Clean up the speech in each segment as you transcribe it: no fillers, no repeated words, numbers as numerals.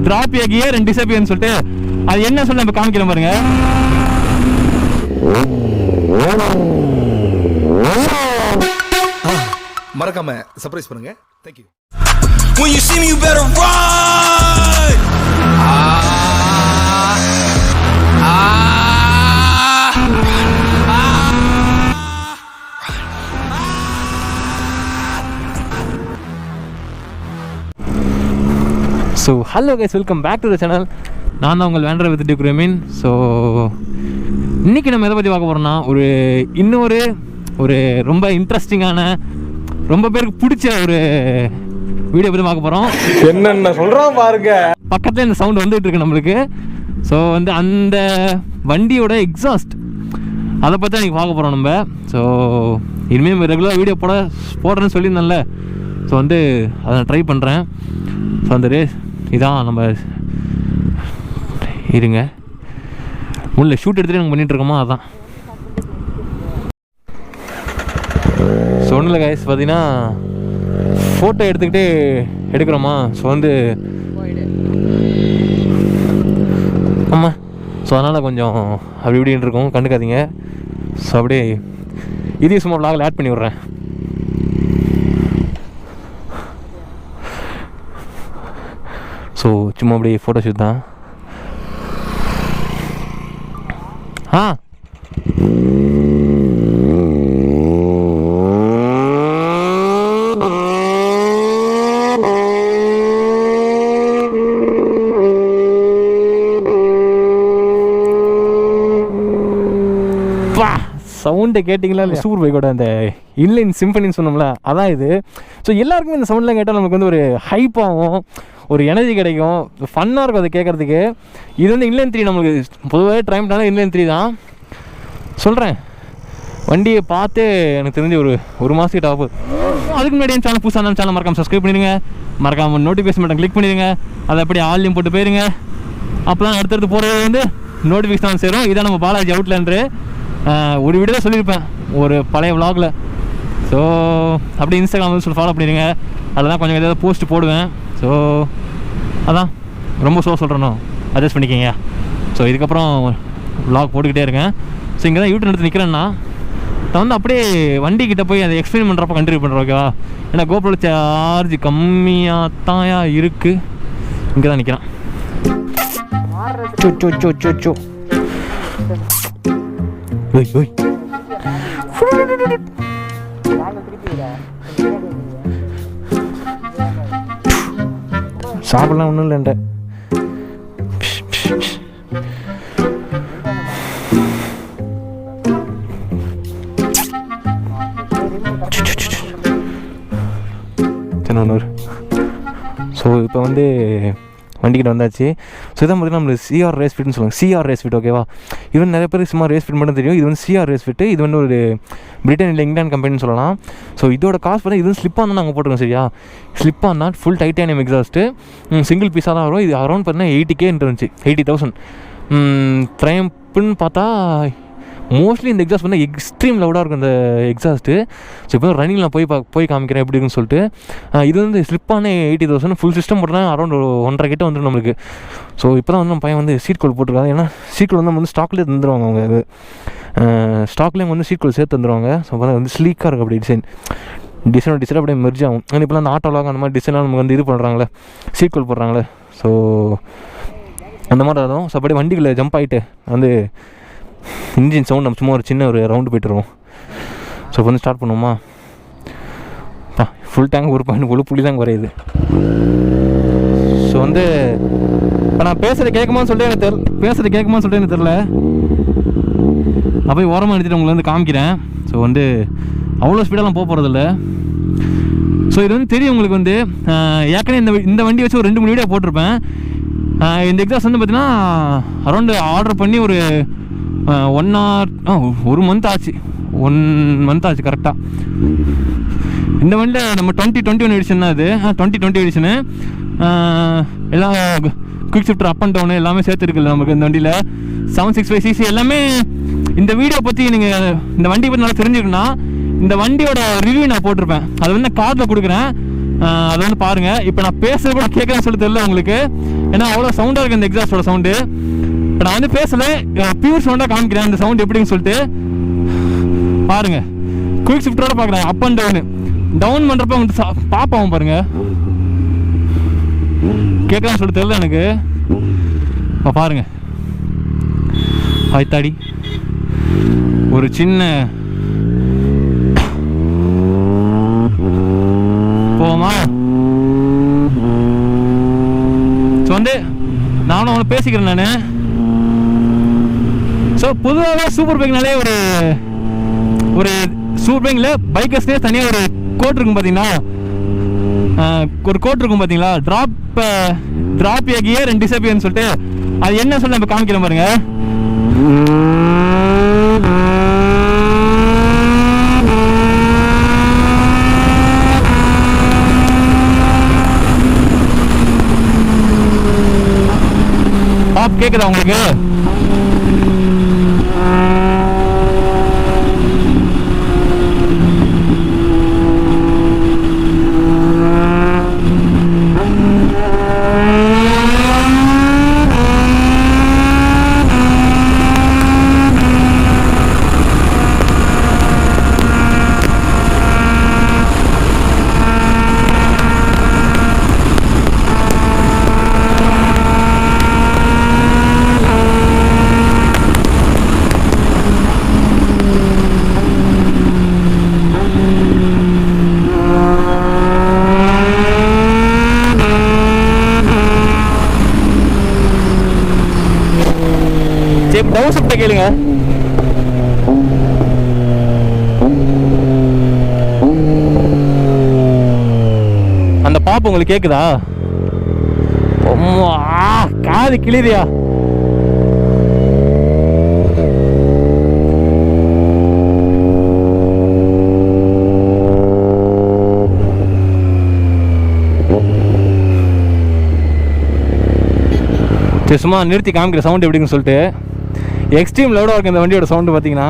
Drop gear and டிசப்பியர்னு சொல்லிட்டு அது என்ன சொல்லி நம்ம காமிக்கிறோம் பாருங்க. மறக்காம சர்ப்ரைஸ் பண்ணுங்க. Thank you. When you see me you better run. So hello guys, welcome back to the channel. நான் தான் உங்கள் வேண்டர் வித் டிக்ரமின். ஸோ இன்றைக்கி நம்ம எதை பற்றி பார்க்க போகிறோம்னா இன்னொரு ரொம்ப இன்ட்ரெஸ்டிங்கான, ரொம்ப பேருக்கு பிடிச்ச ஒரு வீடியோ பற்றி பார்க்க போகிறோம். என்னென்ன சொல்கிறோம் பாருங்க. பக்கத்தில் இந்த சவுண்ட் வந்துகிட்டு இருக்கு நம்மளுக்கு. ஸோ அந்த வண்டியோட எக்ஸாஸ்ட் அதை பற்றி இன்றைக்கி பார்க்க போகிறோம் நம்ம. ஸோ இனிமேல் ரெகுலராக வீடியோ போடுறேன்னு சொல்லியிருந்தேன்ல. ஸோ அதை நான் ட்ரை பண்ணுறேன். ஸோ அந்த ரேஸ் இதான் நம்ம இருங்க முன்னில் ஷூட் எடுத்துகிட்டு நாங்கள் பண்ணிகிட்ருக்கோமா, அதான். ஸோ ஒன்றும் இல்லை கைஸ், பார்த்தீங்கன்னா ஃபோட்டோ எடுத்துக்கிட்டே எடுக்கிறோமா. ஸோ ஆமாம். ஸோ அதனால் கொஞ்சம் அப்படி இப்படின்னு இருக்கும், கண்டுக்காதீங்க. ஸோ அப்படியே இதையும் சும்மா vlogல ஆட் பண்ணி விட்றேன். ஸோ சும்மா அப்படியே ஃபோட்டோ ஷூட் தான். சவுண்டை கேட்டிங்களா? சூப்பர் பைக்கோட அந்த இன்லைன் சிம்பனின்னு சொன்னோம்ல, அதான் இது. ஸோ எல்லாருக்குமே இந்த சவுண்ட்லாம் கேட்டால் நமக்கு ஒரு ஹைப்பாகும், ஒரு எனர்ஜி கிடைக்கும், ஃபன்னாக இருக்கும் அதை கேட்குறதுக்கு. இது இன்லைன் 3 நம்மளுக்கு பொதுவாக ட்ரைம்னால இன்லைன் 3 தான் சொல்கிறேன். வண்டியை பார்த்து எனக்கு தெரிஞ்சு ஒரு மாதத்துக்கிட்ட ஆகும். அதுக்கு முன்னாடி சேனல் புதுசாக இருந்தாலும் சேனல் மறக்காமல் சப்ஸ்கிரைப் பண்ணிடுங்க, மறக்காமல் நோட்டிஃபிகேஷன் பட்டன் கிளிக் பண்ணிடுங்க. அதை அப்படியே ஆல்லையும் போட்டு போயிருங்க. அப்போ தான் அடுத்தடுத்து போகிறது நோட்டிஃபிகேஷன் சேரும். இதான் நம்ம பாலாஜி அவுட்லேண்டரு. ஒரு வீடியோ தான் சொல்லியிருப்பேன் ஒரு பழைய vlogல. ஸோ அப்படி இன்ஸ்டாகிராம் சொல்லி ஃபாலோ பண்ணிடுங்க. அதில் தான் கொஞ்சம் ஏதாவது போஸ்ட் போடுவேன். ஸோ அதான் ரொம்ப சொல்கிறேனோ அட்ஜஸ்ட் பண்ணிக்கிங்க. ஸோ இதுக்கப்புறம் vlog போட்டுக்கிட்டே இருக்கேன். ஸோ இங்கே தான் யூடியூப் எடுத்து நிற்கிறேன்னா நான் அப்படியே வண்டிக்கிட்ட போய் அதை எக்ஸ்பிளைன் பண்ணுறப்ப கண்டினியூ பண்ணுறேன், ஓகேவா? ஏன்னா GoPro சார்ஜ் கம்மியாக தான் இருக்குது. இங்கே தான் நிற்கிறேன். சாப்பிடலாம் ஒன்றும் இல்லைண்ட. ஸோ இப்போ வண்டிக்கிட்ட வந்தாச்சு. ஸோ இதான் பார்த்தீங்கன்னா நம்மளுக்கு சிஆர் ரேஸ்ஃபிட்னு சொல்லுவாங்க. சிஆர் ரேஸ்ஃபிட், ஓகேவா? இது நிறைய பேர் சும்மா ரேஸ்ஃபிட் மட்டும் தெரியும். இது சிஆர் ரேஸ்ஃபிட்டு. இது ஒரு பிரிட்டன் இல்லை இங்கிலாந்து கம்பெனின்னு சொல்லலாம். ஸோ இதோட காசு பார்த்தா இது ஸ்லிப்பாக தான் நாங்கள் போட்டுருக்கோம், சரியா? ஸ்லிப்பாக தான் ஃபுல் டைட்டானியம் எக்ஸாஸ்ட்டு, சிங்கிள் பீஸாக தான் வரும். இது அரௌண்ட் பார்த்தீங்கன்னா 80K இருந்துச்சு, 80,000. ட்ரையம்ப்னு பார்த்தா மோஸ்ட்லி இந்த எக்ஸாஸ்ட் வந்து எக்ஸ்ட்ரீம் லவுடாக இருக்கும் இந்த எக்ஸாஸ்ட்டு. ஸோ இப்போ ரன்னிங் நான் போய் காமிக்கிறேன் எப்படி இருக்குன்னு சொல்லிட்டு. இது ஸ்லிப்பான 80,000 ஃபுல் சிஸ்டம் போட்டோன்னா அரௌண்ட் 1.5 கிட்ட வந்துடும் நம்மளுக்கு. ஸோ இப்போ தான் நம்ம பையன் சீட் கோல் போட்டிருக்காங்க. ஏன்னா சீட் கோல் நம்ம ஸ்டாக்லேயே தந்துடுவாங்க அவங்க. அது ஸ்டாக்லேயும் சீட் கோல் சேர்த்து தந்துடுவாங்க. ஸோ அப்போ ஸ்லீக்காக இருக்கும் அப்படி டிசைன் அப்படியே மெர்ஜ் ஆகும். ஆனால் இப்போலாம் அந்த ஆட்டோலாக அந்த மாதிரி டிசைன்லாம் நமக்கு இது பண்ணுறாங்களே, சீட் கோல் போடுறாங்களே. ஸோ அந்த மாதிரி ஆகும். ஸோ அப்படியே வண்டிகளை ஜம்ப் ஆகிட்டு இன்ஜின் சவுண்ட் நம்ம சும்மா ஒரு சின்ன ரவுண்டு போய்ட்டுருவோம். ஸோ இப்போ ஸ்டார்ட் பண்ணுவோமா? ஃபுல் டேங்க் 1.1 புள்ளி தான் குறையுது. ஸோ இப்போ நான் பேசுகிறத கேட்குமான்னு சொல்லிட்டு எனக்கு தெரில. அப்போ ஓரமாக எடுத்துகிட்டு உங்களை காமிக்கிறேன். ஸோ அவ்வளோ ஸ்பீடெல்லாம் போகிறதில்ல. ஸோ இது தெரியும் உங்களுக்கு. ஏற்கனவே இந்த வண்டி வச்சு ஒரு 2-3 வீடியோ போட்டிருப்பேன். இந்த எக்ஸாஸ்ட் பார்த்தீங்கன்னா அரௌண்டு ஆர்டர் பண்ணி ஒரு 1 மந்த் ஆச்சு. 1 மந்த் ஆச்சு கரெக்டாக. இந்த வண்டியில் நம்ம 2021 எடிஷன் தான் இது. 2020 எடிஷனு. எல்லாம் quick shifter up and down எல்லாமே சேர்த்துருக்குல்ல நமக்கு இந்த வண்டியில். 765cc எல்லாமே. இந்த வீடியோ பற்றி நீங்கள் இந்த வண்டியை பற்றி நல்லா தெரிஞ்சுக்கணுன்னா இந்த வண்டியோட ரிவ்யூ நான் போட்டிருப்பேன். அது கார்டில் கொடுக்குறேன். அதை வந்து பாருங்கள். இப்போ நான் பேசுறது கூட கேட்குறேன்னு சொல்லி தெரியல உங்களுக்கு, ஏன்னா அவ்வளோ சவுண்டாக இருக்குது இந்த எக்ஸாஸ்டோட சவுண்டு. இப்போ நான் வந்து பேசலை, பியூர் சவுண்டாக காமிக்கிறேன் அந்த சவுண்டு எப்படின்னு சொல்லிட்டு பாருங்கள். குயிக் ஷிஃப்டோட பார்க்குறேன், அப் அண்ட் டவுன் பண்ணுறப்ப வந்து பாப்பாவும் பாருங்கள் கேட்கலான்னு சொல்லிட்டு தெரியல எனக்கு. இப்போ பாருங்கள் ஆய்த்தாடி ஒரு சின்ன போமா. ஸோ வந்து நானும் அவனை பேசிக்கிறேன் நான். ஸோ பொதுவாகவே சூப்பர் பைக்னாலே ஒரு சூப்பர் பைக்கில் பைக்கர்ஸ்லேயே தனியாக ஒரு கோட் இருக்கும் பார்த்தீங்களா, ஒரு கோட் இருக்கும் பார்த்தீங்களா, ட்ராப் கியர் அண்ட் டிசப்பியர்னு சொல்லிட்டு. அது என்ன சொல்லி நம்ம காமிக்கிறோம் பாருங்க. பாப் கேக்குதா உங்களுக்கு? கேளுங்க. அந்த பாப்பு உங்களுக்கு கேக்குதா? காது கிளிரியா? சும்மா நிறுத்தி காமிக்கிற சவுண்ட் எப்படின்னு சொல்லிட்டு. எக்ஸ்ட்ரீம் லவுடாக இருக்குது இந்த வண்டியோட சவுண்டு பார்த்தீங்கன்னா.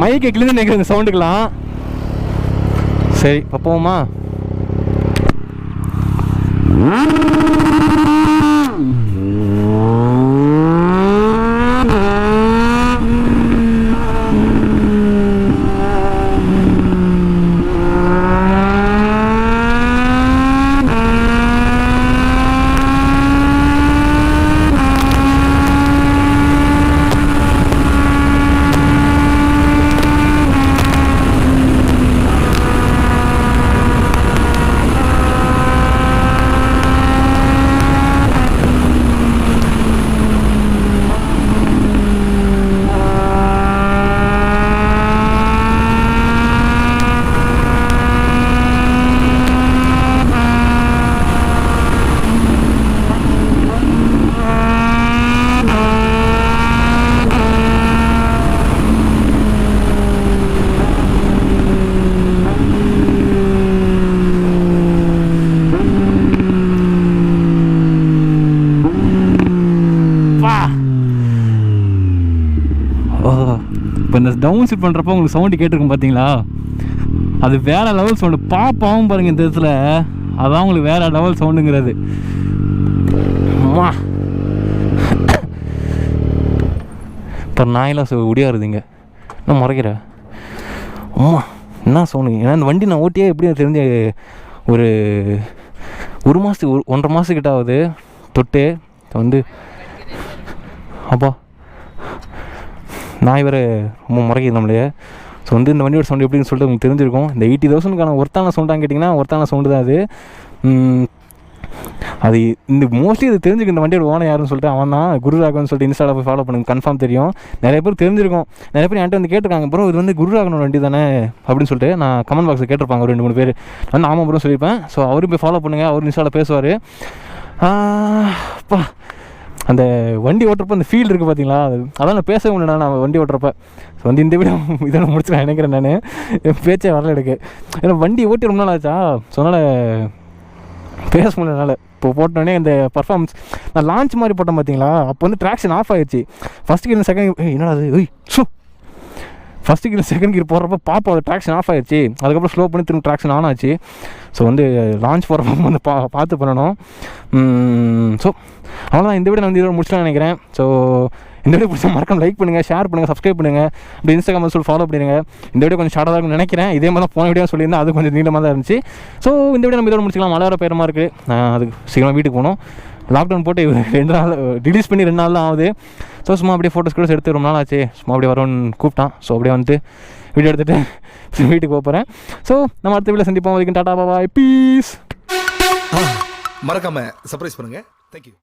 மைக்கை கிளிந்து நிற்கிற இந்த சவுண்டுக்கெல்லாம். சரி இப்போ போவோமா? இப்போ இந்த டவுன் ஷிஃப்ட் பண்ணுறப்போ உங்களுக்கு சவுண்டு கேட்டிருக்கும் பார்த்தீங்களா, அது வேறு லெவல் சவுண்டு. பாப்பாவும் பாருங்கள் இந்த இடத்துல, அதான் உங்களுக்கு வேறு லெவல் சவுண்டுங்கிறது. இப்போ நாயெல்லாம் உடையாருதுங்க, நான் முறைக்கிற என்ன சவுண்டு. ஏன்னா இந்த வண்டி நான் ஓட்டியே எப்படியும் தெரிஞ்ச ஒரு மாதத்துக்கு 1.5 மாதத்துக்கிட்ட ஆகுது தொட்டு வந்து. அப்பா நாய் வேறு ரொம்ப முறைக்குது நம்மளையே. ஸோ வந்து இந்த வண்டியோட சவுண்டு எப்படின்னு சொல்லிட்டு உங்களுக்கு தெரிஞ்சிருக்கும். இந்த 80,000க்கான ஒருத்தான சவுண்டான்னு கேட்டிங்கன்னா ஒருத்தான சவுண்டு தான் அது. அது இந்த மோஸ்ட்லி இது தெரிஞ்சுக்க இந்த வண்டியோட ஓனர் யாருன்னு சொல்லிட்டு அவன் தான் குருராகவன் சொல்லிட்டு இன்ஸ்டாவில் போய் ஃபாலோ பண்ணுங்க, கன்ஃபார்ம் தெரியும். நிறைய பேர் தெரிஞ்சிருக்கும். நிறைய பேர் என்கிட்ட வந்து கேட்டிருக்காங்க, ப்ரோ இது வந்து குருராகவனோட வண்டி தானே அப்படின்னு சொல்லிட்டு. நான் கமெண்ட் பாக்ஸில் கேட்டிருப்பாங்க ஒரு 2-3 பேர். வந்து ஆமாம் ப்ரோ சொல்லியிருப்பேன். ஸோ அவரும் போய் ஃபாலோ பண்ணுங்கள், அவர் இன்ஸ்டாவில் பேசுவார். அப்பா அந்த வண்டி ஓட்டுறப்ப அந்த ஃபீல் இருக்குது பார்த்தீங்களா, அதான் நான் பேசவே முடியல நான் வண்டி ஓட்டுறப்ப. ஸோ வந்து இந்த வீடியோ இதெல்லாம் முடிச்சு நான் நினைக்கிறேன். நான் என் பேச்சே வரல எனக்கு, ஏன்னா வண்டி ஓட்டி ரொம்ப நாள் ஆச்சா. ஸோ அதனால் பேச முடியலனால. இப்போ போட்டோடனே இந்த பர்ஃபார்மன்ஸ் நான் லான்ச் மாதிரி போட்டேன் பார்த்தீங்களா, அப்போ வந்து ட்ராக்ஷன் ஆஃப் ஆகிடுச்சு. ஃபஸ்ட் கீர் செகண்ட் என்னடா அது ஃபஸ்ட்டு கீர் செகண்ட் கீர் போடுறப்ப பார்ப்போம் அது ட்ராக்ஷன் ஆஃப் ஆகிடுச்சு. அதுக்கப்புறம் ஸ்லோ பண்ணி திரும்ப ட்ராக்ஷன் ஆன் ஆச்சு. ஸோ வந்து லான்ச் போடுறப்ப வந்து பார்த்து பண்ணணும். ஸோ அவ்வளோதான், இந்த வீடியோ நான் வந்து இதோட முடிச்சலாம்னு நினைக்கிறேன். ஸோ இந்த வீடியோ பிடிச்சா மறக்காம லைக் பண்ணுங்கள், ஷேர் பண்ணுங்கள், சப்ஸ்கிரைப் பண்ணுங்கள். அப்படி இன்ஸ்டாகிராம் சொல்லி ஃபாலோ பண்ணிடுங்க. இந்த வீடியோ கொஞ்சம் ஷார்ட்டாக இருக்கும்னு நினைக்கிறேன். இதே மாதிரி தான் போன வீடியோ சொல்லியிருந்தேன், அது கொஞ்சம் நீளமாக தான் இருந்துச்சு. ஸோ இந்த வீடியோ நம்ம இதோட முடிச்சிக்கலாம். மழை வர பேரமாக இருக்குது, அதுக்கு சீக்கிரமாக வீட்டுக்கு போகணும். லாக்டவுன் போட்டு 2 நாள் ரிலீஸ் பண்ணி 2 நாள் தான் ஆகுது. ஸோ சும்மா அப்படியே ஃபோட்டோஸ் கூட எடுத்து ரொம்ப நாள் ஆச்சு. சும்மா அப்படியே வரணும்னு கூப்பிட்டான். ஸோ அப்படியே வந்துட்டு வீடியோ எடுத்துகிட்டு வீட்டுக்கு போகிறேன். ஸோ நம்ம அடுத்த வீடியோ சந்திப்போம். வரைக்கும் டாடா பாய், பீஸ். மறக்காம சர்ப்ரைஸ் பண்ணுங்க. தேங்க்யூ.